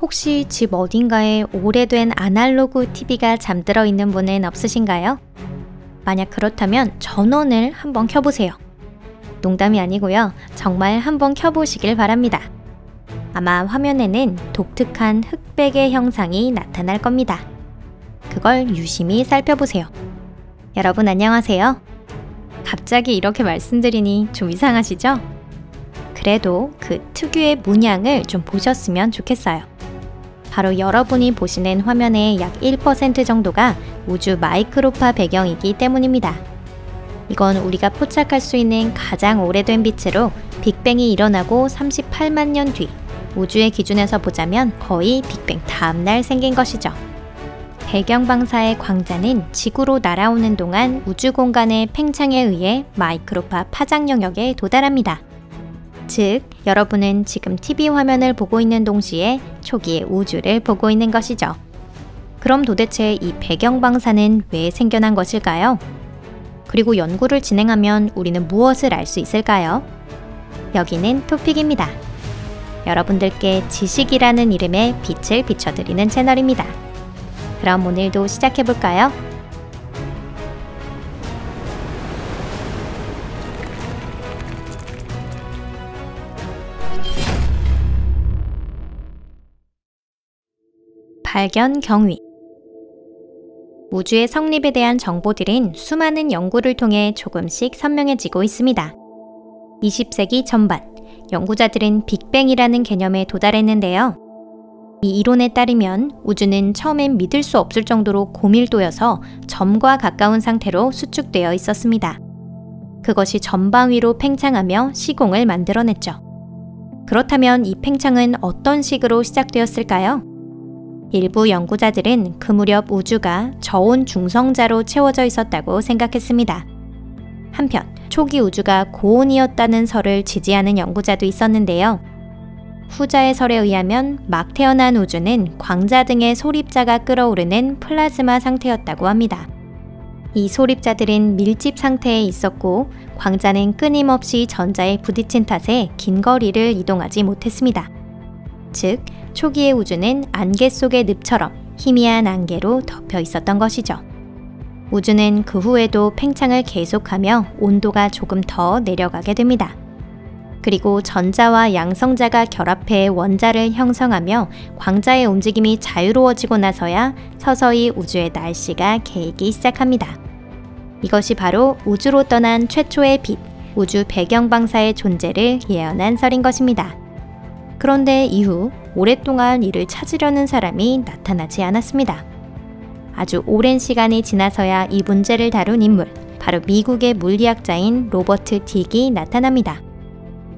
혹시 집 어딘가에 오래된 아날로그 TV가 잠들어 있는 분은 없으신가요? 만약 그렇다면 전원을 한번 켜보세요. 농담이 아니고요. 정말 한번 켜보시길 바랍니다. 아마 화면에는 독특한 흑백의 형상이 나타날 겁니다. 그걸 유심히 살펴보세요. 여러분 안녕하세요. 갑자기 이렇게 말씀드리니 좀 이상하시죠? 그래도 그 특유의 문양을 좀 보셨으면 좋겠어요. 바로 여러분이 보시는 화면의 약 1% 정도가 우주 마이크로파 배경이기 때문입니다. 이건 우리가 포착할 수 있는 가장 오래된 빛으로 빅뱅이 일어나고 38만 년 뒤 우주의 기준에서 보자면 거의 빅뱅 다음날 생긴 것이죠. 배경방사의 광자는 지구로 날아오는 동안 우주 공간의 팽창에 의해 마이크로파 파장 영역에 도달합니다. 즉, 여러분은 지금 TV 화면을 보고 있는 동시에 초기의 우주를 보고 있는 것이죠. 그럼 도대체 이 배경방사는 왜 생겨난 것일까요? 그리고 연구를 진행하면 우리는 무엇을 알 수 있을까요? 여기는 토픽입니다. 여러분들께 지식이라는 이름의 빛을 비춰드리는 채널입니다. 그럼 오늘도 시작해볼까요? 발견 경위. 우주의 성립에 대한 정보들은 수많은 연구를 통해 조금씩 선명해지고 있습니다. 20세기 전반, 연구자들은 빅뱅이라는 개념에 도달했는데요. 이 이론에 따르면 우주는 처음엔 믿을 수 없을 정도로 고밀도여서 점과 가까운 상태로 수축되어 있었습니다. 그것이 전방위로 팽창하며 시공을 만들어냈죠. 그렇다면 이 팽창은 어떤 식으로 시작되었을까요? 일부 연구자들은 그 무렵 우주가 저온 중성자로 채워져 있었다고 생각했습니다. 한편 초기 우주가 고온이었다는 설을 지지하는 연구자도 있었는데요. 후자의 설에 의하면 막 태어난 우주는 광자 등의 소립자가 끓어오르는 플라즈마 상태였다고 합니다. 이 소립자들은 밀집 상태에 있었고 광자는 끊임없이 전자에 부딪힌 탓에 긴 거리를 이동하지 못했습니다. 즉, 초기의 우주는 안개 속의 늪처럼 희미한 안개로 덮여 있었던 것이죠. 우주는 그 후에도 팽창을 계속하며 온도가 조금 더 내려가게 됩니다. 그리고 전자와 양성자가 결합해 원자를 형성하며 광자의 움직임이 자유로워지고 나서야 서서히 우주의 날씨가 개이기 시작합니다. 이것이 바로 우주로 떠난 최초의 빛, 우주 배경방사의 존재를 예언한 설인 것입니다. 그런데 이후 오랫동안 이를 찾으려는 사람이 나타나지 않았습니다. 아주 오랜 시간이 지나서야 이 문제를 다룬 인물, 바로 미국의 물리학자인 로버트 딕이 나타납니다.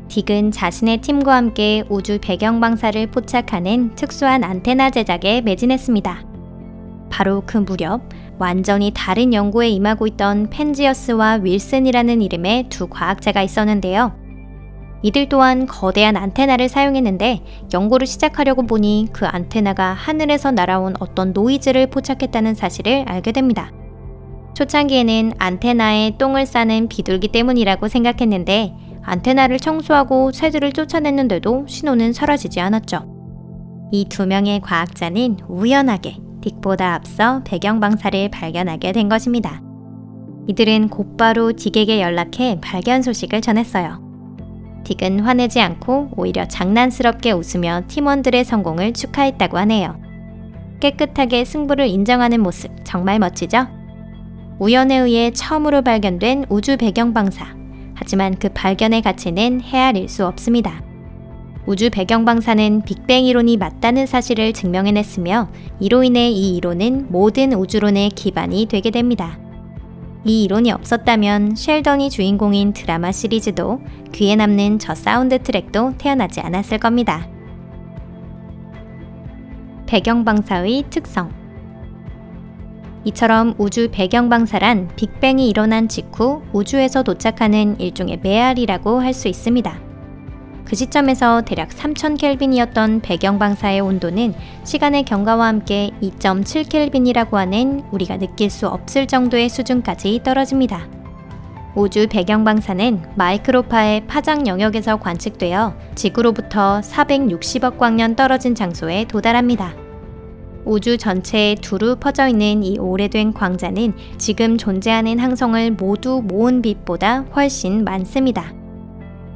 딕은 자신의 팀과 함께 우주 배경방사를 포착하는 특수한 안테나 제작에 매진했습니다. 바로 그 무렵 완전히 다른 연구에 임하고 있던 펜지어스와 윌슨이라는 이름의 두 과학자가 있었는데요. 이들 또한 거대한 안테나를 사용했는데 연구를 시작하려고 보니 그 안테나가 하늘에서 날아온 어떤 노이즈를 포착했다는 사실을 알게 됩니다. 초창기에는 안테나에 똥을 싸는 비둘기 때문이라고 생각했는데 안테나를 청소하고 새들을 쫓아냈는데도 신호는 사라지지 않았죠. 이 두 명의 과학자는 우연하게 딕보다 앞서 배경방사를 발견하게 된 것입니다. 이들은 곧바로 딕에게 연락해 발견 소식을 전했어요. 딕은 화내지 않고 오히려 장난스럽게 웃으며 팀원들의 성공을 축하했다고 하네요. 깨끗하게 승부를 인정하는 모습 정말 멋지죠? 우연에 의해 처음으로 발견된 우주 배경방사. 하지만 그 발견의 가치는 헤아릴 수 없습니다. 우주 배경방사는 빅뱅 이론이 맞다는 사실을 증명해냈으며 이로 인해 이 이론은 모든 우주론의 기반이 되게 됩니다. 이 이론이 없었다면 셸던이 주인공인 드라마 시리즈도 귀에 남는 저 사운드 트랙도 태어나지 않았을 겁니다. 배경방사의 특성. 이처럼 우주 배경방사란 빅뱅이 일어난 직후 우주에서 도착하는 일종의 메아리라고 할 수 있습니다. 그 시점에서 대략 3000켈빈이었던 배경방사의 온도는 시간의 경과와 함께 2.7켈빈이라고 하는 우리가 느낄 수 없을 정도의 수준까지 떨어집니다. 우주 배경방사는 마이크로파의 파장 영역에서 관측되어 지구로부터 460억 광년 떨어진 장소에 도달합니다. 우주 전체에 두루 퍼져 있는 이 오래된 광자는 지금 존재하는 항성을 모두 모은 빛보다 훨씬 많습니다.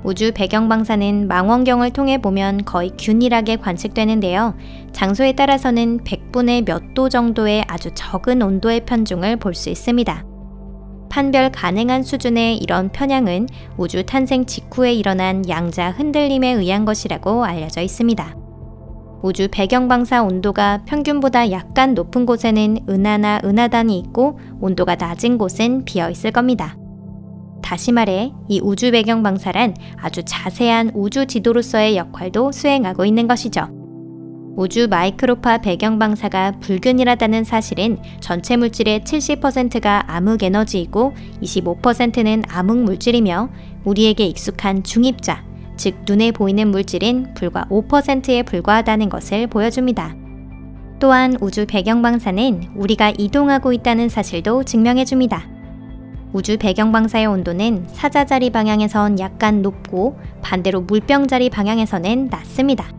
우주 배경방사는 망원경을 통해 보면 거의 균일하게 관측되는데요. 장소에 따라서는 100분의 몇 도 정도의 아주 적은 온도의 편중을 볼 수 있습니다. 판별 가능한 수준의 이런 편향은 우주 탄생 직후에 일어난 양자 흔들림에 의한 것이라고 알려져 있습니다. 우주 배경방사 온도가 평균보다 약간 높은 곳에는 은하나 은하단이 있고 온도가 낮은 곳은 비어 있을 겁니다. 다시 말해 이 우주 배경방사란 아주 자세한 우주 지도로서의 역할도 수행하고 있는 것이죠. 우주 마이크로파 배경방사가 불균일하다는 사실은 전체 물질의 70%가 암흑에너지이고 25%는 암흑물질이며 우리에게 익숙한 중입자, 즉 눈에 보이는 물질인 불과 5%에 불과하다는 것을 보여줍니다. 또한 우주 배경방사는 우리가 이동하고 있다는 사실도 증명해줍니다. 우주 배경방사의 온도는 사자자리 방향에선 약간 높고 반대로 물병자리 방향에서는 낮습니다.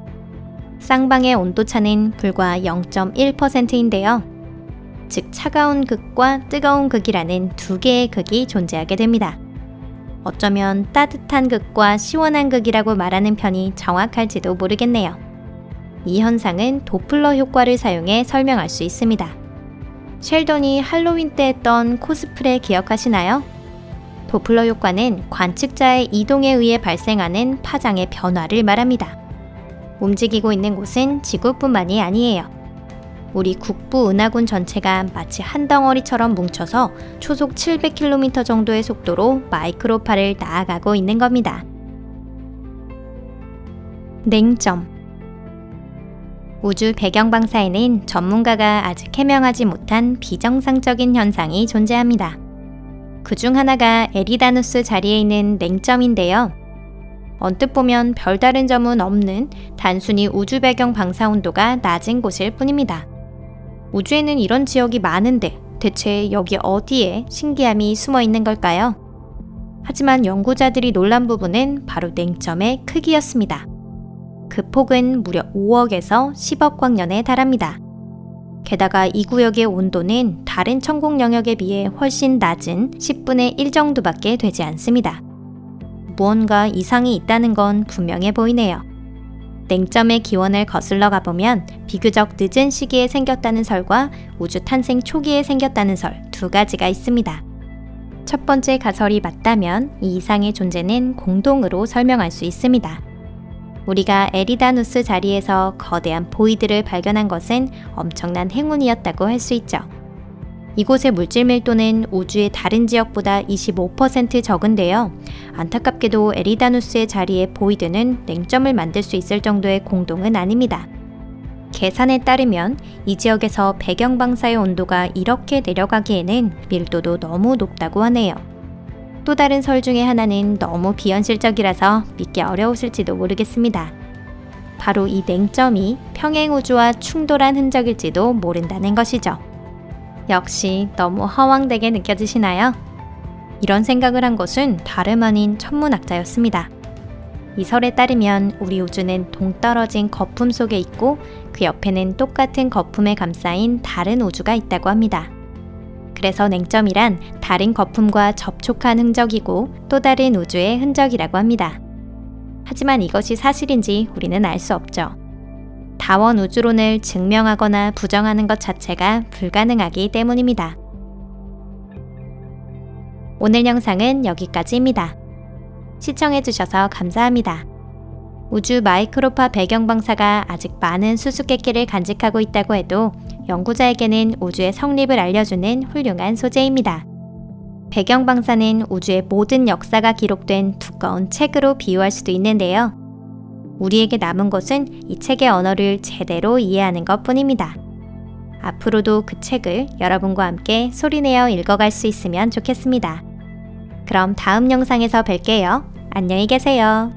쌍방의 온도차는 불과 0.1%인데요. 즉 차가운 극과 뜨거운 극이라는 두 개의 극이 존재하게 됩니다. 어쩌면 따뜻한 극과 시원한 극이라고 말하는 편이 정확할지도 모르겠네요. 이 현상은 도플러 효과를 사용해 설명할 수 있습니다. 셸던이 할로윈 때 했던 코스프레 기억하시나요? 도플러 효과는 관측자의 이동에 의해 발생하는 파장의 변화를 말합니다. 움직이고 있는 곳은 지구뿐만이 아니에요. 우리 국부 은하군 전체가 마치 한 덩어리처럼 뭉쳐서 초속 700km 정도의 속도로 마이크로파를 나아가고 있는 겁니다. 냉점. 우주 배경방사에는 전문가가 아직 해명하지 못한 비정상적인 현상이 존재합니다. 그중 하나가 에리다누스 자리에 있는 냉점인데요. 언뜻 보면 별다른 점은 없는 단순히 우주 배경 방사 온도가 낮은 곳일 뿐입니다. 우주에는 이런 지역이 많은데 대체 여기 어디에 신기함이 숨어 있는 걸까요? 하지만 연구자들이 놀란 부분은 바로 냉점의 크기였습니다. 그 폭은 무려 5억에서 10억 광년에 달합니다. 게다가 이 구역의 온도는 다른 천공 영역에 비해 훨씬 낮은 10분의 1 정도밖에 되지 않습니다. 무언가 이상이 있다는 건 분명해 보이네요. 냉점의 기원을 거슬러 가보면 비교적 늦은 시기에 생겼다는 설과 우주 탄생 초기에 생겼다는 설 두 가지가 있습니다. 첫 번째 가설이 맞다면 이 이상의 존재는 공동으로 설명할 수 있습니다. 우리가 에리다누스 자리에서 거대한 보이드를 발견한 것은 엄청난 행운이었다고 할 수 있죠. 이곳의 물질 밀도는 우주의 다른 지역보다 25% 적은데요. 안타깝게도 에리다누스의 자리에 보이드는 냉점을 만들 수 있을 정도의 공동은 아닙니다. 계산에 따르면 이 지역에서 배경방사의 온도가 이렇게 내려가기에는 밀도도 너무 높다고 하네요. 또 다른 설 중에 하나는 너무 비현실적이라서 믿기 어려우실지도 모르겠습니다. 바로 이 냉점이 평행우주와 충돌한 흔적일지도 모른다는 것이죠. 역시 너무 허황되게 느껴지시나요? 이런 생각을 한 것은 다름 아닌 천문학자였습니다. 이 설에 따르면 우리 우주는 동떨어진 거품 속에 있고 그 옆에는 똑같은 거품에 감싸인 다른 우주가 있다고 합니다. 그래서 냉점이란 다른 거품과 접촉한 흔적이고 또 다른 우주의 흔적이라고 합니다. 하지만 이것이 사실인지 우리는 알 수 없죠. 다원 우주론을 증명하거나 부정하는 것 자체가 불가능하기 때문입니다. 오늘 영상은 여기까지입니다. 시청해주셔서 감사합니다. 우주 마이크로파 배경방사가 아직 많은 수수께끼를 간직하고 있다고 해도 연구자에게는 우주의 성립을 알려주는 훌륭한 소재입니다. 배경방사는 우주의 모든 역사가 기록된 두꺼운 책으로 비유할 수도 있는데요. 우리에게 남은 것은 이 책의 언어를 제대로 이해하는 것 뿐입니다. 앞으로도 그 책을 여러분과 함께 소리내어 읽어갈 수 있으면 좋겠습니다. 그럼 다음 영상에서 뵐게요. 안녕히 계세요.